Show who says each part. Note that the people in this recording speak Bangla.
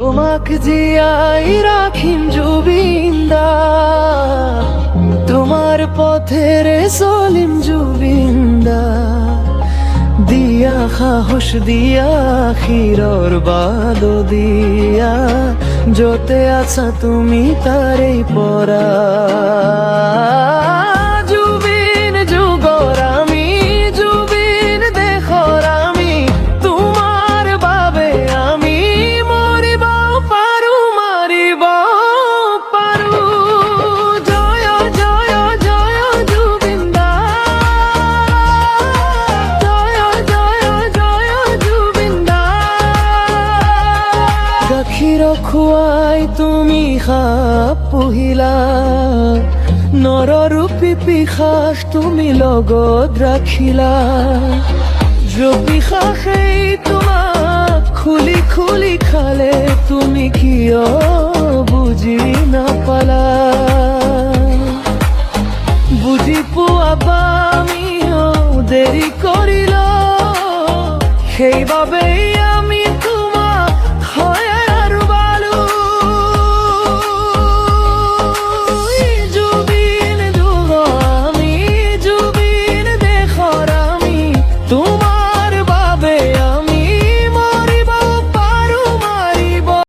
Speaker 1: তোমাক জিয়াই রাখিম জুবিন্দা, তোমার পথের চলিম জুবিন্দা। দিয়া সাহস দিয়া ক্ষীৰৰ বাদ দিয়া, যতে আছা তুমি তাৰেই পৰা। জুবিন যুগৰ আমি, জুবিন দেশৰ আমি, তোমাৰ বাবে আমি মৰিব পাৰো, মাৰিব পাৰো। জয় জয় জয় জুবিন দা, জয় জয় জয় জুবিন দা। গাখীৰ খুৱাই তুমি সাপ পুহিলা, নৰৰূপী পিশাচ তুমি লগত ৰাখিলা। পিশাচেই তোমাক খুলি খুলি খালে, তুমি কিয় বুজি নাপালা? বুজি পোৱা আমিও দেৰি কৰিলো, সেইবাবেই